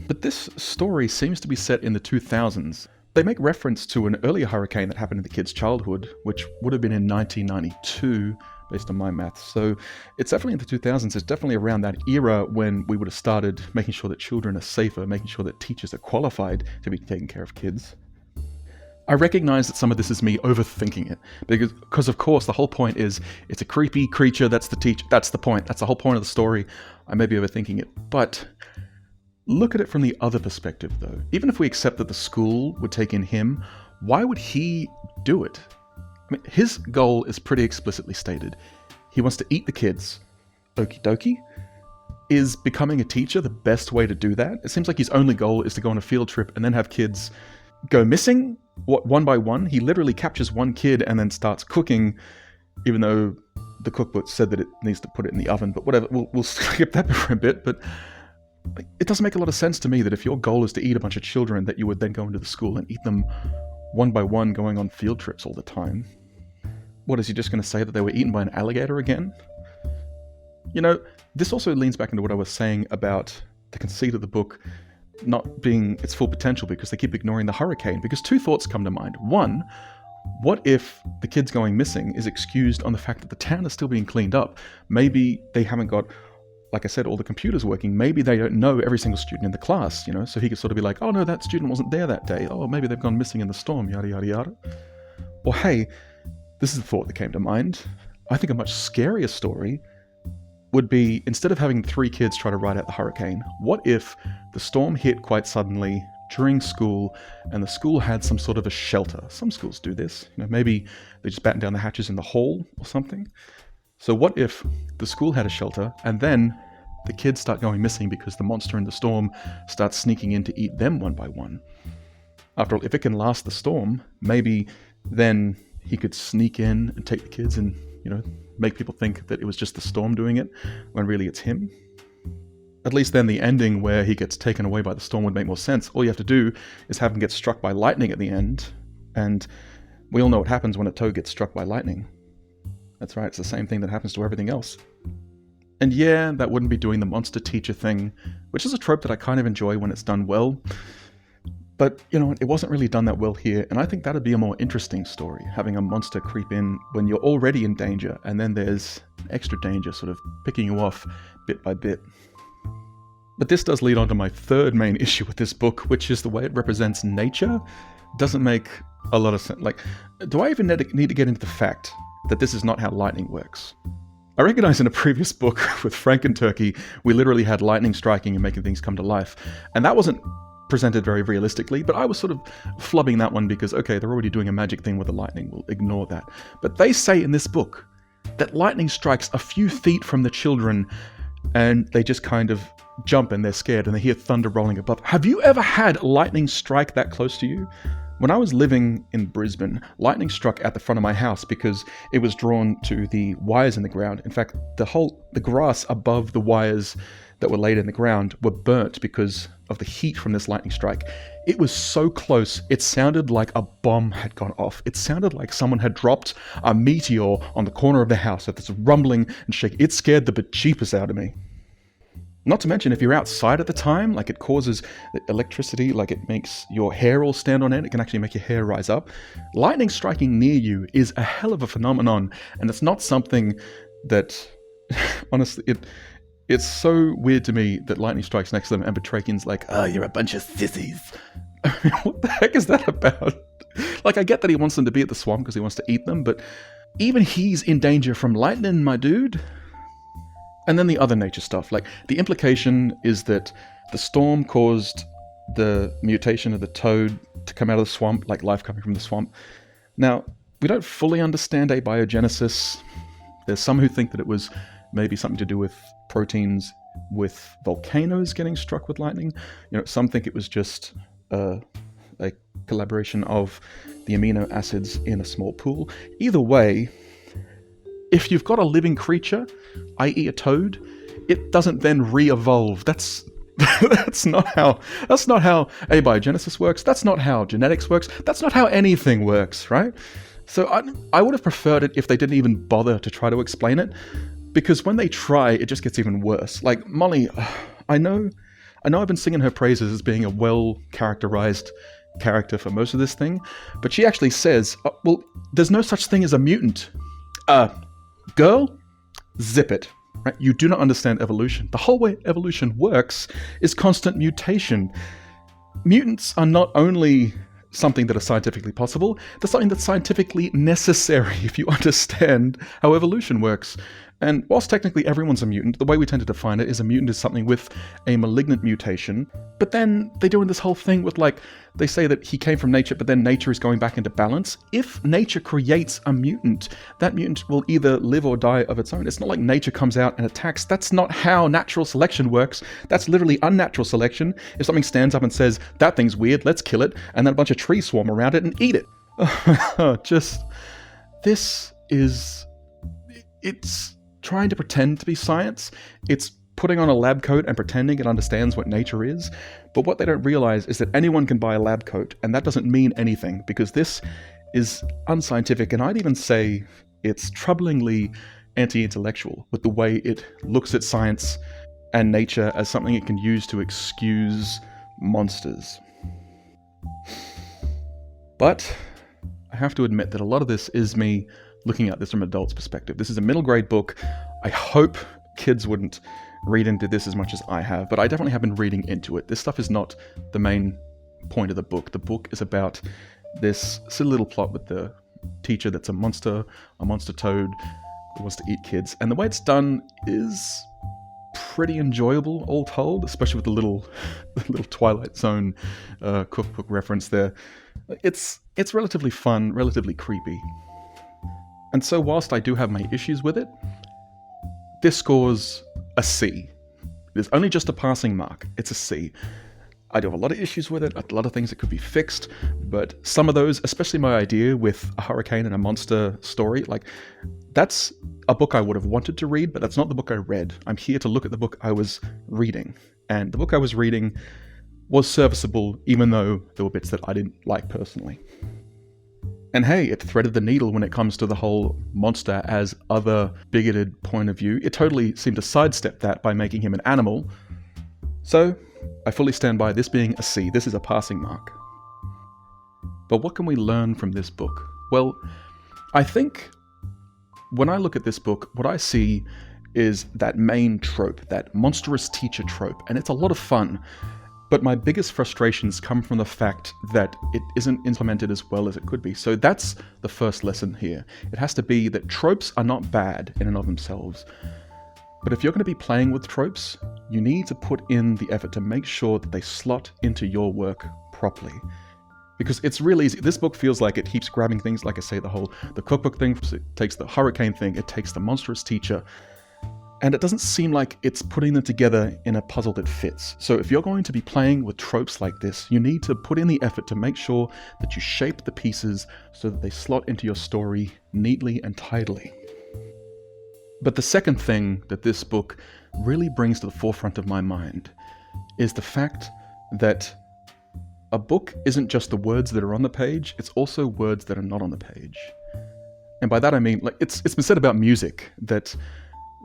But this story seems to be set in the 2000s. They make reference to an earlier hurricane that happened in the kids' childhood, which would have been in 1992, based on my maths. So it's definitely in the 2000s. It's definitely around that era when we would have started making sure that children are safer, making sure that teachers are qualified to be taking care of kids. I recognize that some of this is me overthinking it, because of course the whole point is it's a creepy creature that's the teacher. That's the point. That's the whole point of the story. I may be overthinking it, but look at it from the other perspective though. Even if we accept that the school would take in him, why would he do it? I mean, his goal is pretty explicitly stated. He wants to eat the kids. Okie dokie. Is becoming a teacher the best way to do that? It seems like his only goal is to go on a field trip and then have kids go missing. One by one? He literally captures one kid and then starts cooking, even though the cookbook said that it needs to put it in the oven, but whatever, we'll skip that for a bit. But it doesn't make a lot of sense to me that if your goal is to eat a bunch of children, that you would then go into the school and eat them one by one, going on field trips all the time. What, is he just going to say that they were eaten by an alligator again? You know, this also leans back into what I was saying about the conceit of the book not being its full potential because they keep ignoring the hurricane. Because two thoughts come to mind. One, what if the kids going missing is excused on the fact that the town is still being cleaned up? Maybe they haven't got, like I said, all the computers working. Maybe they don't know every single student in the class, you know, so he could sort of be like, oh no, that student wasn't there that day. Oh, maybe they've gone missing in the storm, yada, yada, yada. Or hey, this is a thought that came to mind. I think a much scarier story would be, instead of having 3 kids try to ride out the hurricane, what if the storm hit quite suddenly during school and the school had some sort of a shelter? Some schools do this. You know, maybe they just batten down the hatches in the hall or something. So what if the school had a shelter and then the kids start going missing because the monster in the storm starts sneaking in to eat them one by one? After all, if it can last the storm, maybe then he could sneak in and take the kids and, you know, make people think that it was just the storm doing it when really it's him. At least then the ending where he gets taken away by the storm would make more sense. All you have to do is have him get struck by lightning at the end, and we all know what happens when a toad gets struck by lightning. That's right, it's the same thing that happens to everything else. And yeah, that wouldn't be doing the monster teacher thing, which is a trope that I kind of enjoy when it's done well. But, you know, it wasn't really done that well here, and I think that'd be a more interesting story, having a monster creep in when you're already in danger, and then there's extra danger sort of picking you off bit by bit. But this does lead on to my third main issue with this book, which is the way it represents nature. Doesn't make a lot of sense. Like, do I even need to get into the fact that this is not how lightning works? I recognize in a previous book with Frank and Turkey, we literally had lightning striking and making things come to life, and that wasn't presented very realistically, but I was sort of flubbing that one because, okay, they're already doing a magic thing with the lightning, we'll ignore that. But they say in this book that lightning strikes a few feet from the children and they just kind of jump and they're scared and they hear thunder rolling above. Have you ever had lightning strike that close to you? When I was living in Brisbane, lightning struck at the front of my house because it was drawn to the wires in the ground. In fact, the grass above the wires that were laid in the ground were burnt because of the heat from this lightning strike. It was so close, it sounded like a bomb had gone off. It sounded like someone had dropped a meteor on the corner of the house at this rumbling and shaking. It scared the bejeepers out of me. Not to mention, if you're outside at the time, like it causes electricity, like it makes your hair all stand on end, it can actually make your hair rise up. Lightning striking near you is a hell of a phenomenon, and it's not something that, honestly, it's so weird to me that lightning strikes next to them and Batrachian's like, oh, you're a bunch of sissies. What the heck is that about? Like, I get that he wants them to be at the swamp because he wants to eat them, but even he's in danger from lightning, my dude. And then the other nature stuff, like the implication is that the storm caused the mutation of the toad to come out of the swamp, like life coming from the swamp. Now, we don't fully understand abiogenesis. There's some who think that it was maybe something to do with proteins with volcanoes getting struck with lightning. Some think it was just a collaboration of the amino acids in a small pool. Either way, if you've got a living creature, i.e. a toad, it doesn't then re-evolve. That's not how abiogenesis works. That's not how genetics works. That's not how anything works, right? So I would have preferred it if they didn't even bother to try to explain it, because when they try, it just gets even worse. Like Molly, I know I've been singing her praises as being a well-characterized character for most of this thing, but she actually says, well, there's no such thing as a mutant. Girl, zip it. Right? You do not understand evolution. The whole way evolution works is constant mutation. Mutants are not only something that is scientifically possible, they're something that's scientifically necessary if you understand how evolution works. And whilst technically everyone's a mutant, the way we tend to define it is a mutant is something with a malignant mutation. But then they're doing this whole thing with, like, they say that he came from nature, but then nature is going back into balance. If nature creates a mutant, that mutant will either live or die of its own. It's not like nature comes out and attacks. That's not how natural selection works. That's literally unnatural selection. If something stands up and says, that thing's weird, let's kill it, and then a bunch of trees swarm around it and eat it. It's trying to pretend to be science. It's putting on a lab coat and pretending it understands what nature is. But what they don't realize is that anyone can buy a lab coat, and that doesn't mean anything, because this is unscientific, and I'd even say it's troublingly anti-intellectual with the way it looks at science and nature as something it can use to excuse monsters. But I have to admit that a lot of this is me looking at this from an adult's perspective. This is a middle grade book. I hope kids wouldn't read into this as much as I have, but I definitely have been reading into it. This stuff is not the main point of the book. The book is about this silly little plot with the teacher that's a monster toad who wants to eat kids. And the way it's done is pretty enjoyable, all told, especially with the little Twilight Zone cookbook reference there. It's relatively fun, relatively creepy. And so whilst I do have my issues with it, this scores a C. It is only just a passing mark. It's a C. I do have a lot of issues with it, a lot of things that could be fixed, but some of those, especially my idea with a hurricane and a monster story, like, that's a book I would have wanted to read, but that's not the book I read. I'm here to look at the book I was reading. And the book I was reading was serviceable, even though there were bits that I didn't like personally. And hey, it threaded the needle when it comes to the whole monster as other bigoted point of view. It totally seemed to sidestep that by making him an animal. So, I fully stand by this being a C. This is a passing mark. But what can we learn from this book? Well, I think when I look at this book, what I see is that main trope, that monstrous teacher trope, and it's a lot of fun. But my biggest frustrations come from the fact that it isn't implemented as well as it could be. So that's the first lesson here. It has to be that tropes are not bad in and of themselves. But if you're going to be playing with tropes, you need to put in the effort to make sure that they slot into your work properly. Because it's really easy. This book feels like it keeps grabbing things, like I say, the cookbook thing, it takes the hurricane thing, it takes the monstrous teacher, and it doesn't seem like it's putting them together in a puzzle that fits. So if you're going to be playing with tropes like this, you need to put in the effort to make sure that you shape the pieces so that they slot into your story neatly and tidily. But the second thing that this book really brings to the forefront of my mind is the fact that a book isn't just the words that are on the page, it's also words that are not on the page. And by that I mean, like, it's been said about music that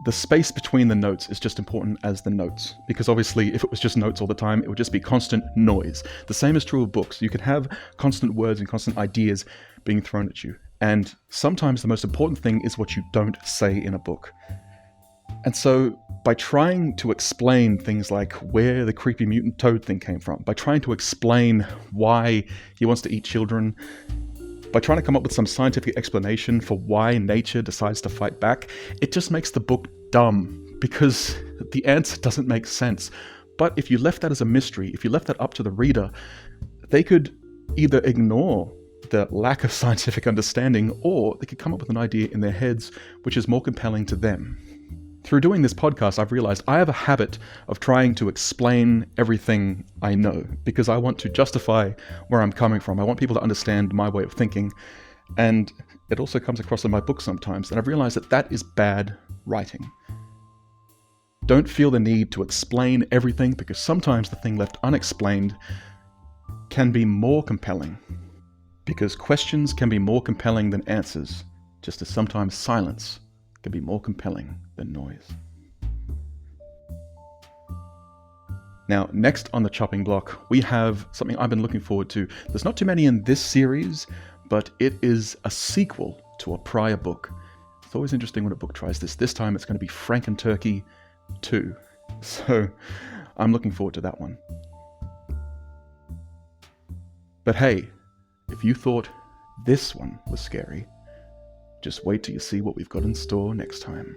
the space between the notes is just important as the notes, because obviously if it was just notes all the time, it would just be constant noise. The same is true of books. You can have constant words and constant ideas being thrown at you. And sometimes the most important thing is what you don't say in a book. And so by trying to explain things like where the creepy mutant toad thing came from, by trying to explain why he wants to eat children, by trying to come up with some scientific explanation for why nature decides to fight back, it just makes the book dumb because the answer doesn't make sense. But if you left that as a mystery, if you left that up to the reader, they could either ignore the lack of scientific understanding, or they could come up with an idea in their heads which is more compelling to them. Through doing this podcast, I've realized I have a habit of trying to explain everything I know because I want to justify where I'm coming from. I want people to understand my way of thinking. And it also comes across in my book sometimes. And I've realized that that is bad writing. Don't feel the need to explain everything, because sometimes the thing left unexplained can be more compelling. Because questions can be more compelling than answers, just as sometimes silence can be more compelling than noise. Now, next on the chopping block, we have something I've been looking forward to. There's not too many in this series, but it is a sequel to a prior book. It's always interesting when a book tries this. This time it's going to be Frankenturkey 2. So I'm looking forward to that one. But hey, if you thought this one was scary, just wait till you see what we've got in store next time.